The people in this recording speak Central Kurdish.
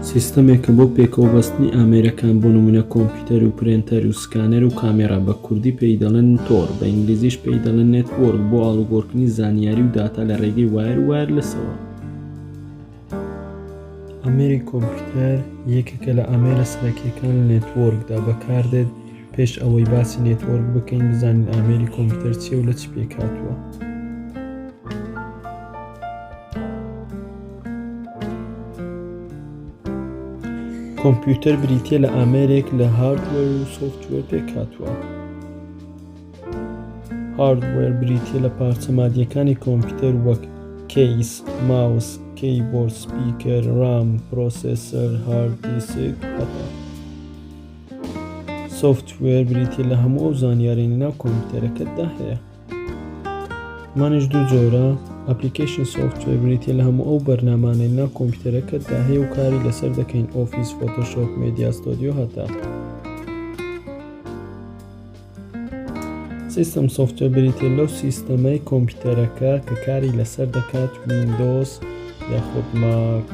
سیستەمێکە بۆ پێکەوەبەستنی ئامێرەکان بۆ نمونە کۆمپیوتەر و پرینتەر و سکانەر و کامێرا بە کوردی پێی دەڵێن تۆر بە ئینگلیزیش پێی دەڵێن نێتوۆرک بۆ ئاڵوگۆڕکردنی زانیاری و داتا لە ڕێگەی وایر و وایرلەسەوە. ئامێری کۆمپیوتەر یەکێکە لە ئامێرە سەرەکیەکان لە نێتوۆرکدا بەکاردێت. پێش ئەوەی باسی نێتوۆرک بکەین بزانین ئامێری کۆمپیوتەر چییە و لە چ پێکهاتووە. کۆمپیوتەر بریتیە لە ئامێرێک لە هاردوێر و سۆفتوێر پێکهاتووە. هاردوێر بریتیە لە پارچە مادیەکانی کۆمپیوتەر وەک کەیس، ماوس، کیبۆرد، سپیکەر، رام، پرۆسێسەر، هارد دیسک هەتا. سۆفتوێر بریتیە لە هەموو ئەو زانیاریانەی ناو کۆمپیوتەرەکەتدا هەیە. مانیش دوو جۆرە. ئەپلیکیشن سۆفتوێر بریتیە لە هەموو ئەو بەرنامانەی ناو کۆمپیوتەرەکەتدا هەیە و کاری لەسەر دەکەین ئۆفیس، فۆتۆشۆپ، مێدیا ستۆدیۆ هەتا. سیستەم سۆفتوێر بریتیە لەو سیستەمەی کۆمپیوتەرەکە کە کاری لەسەر دەکات ویندۆز یاخود ماک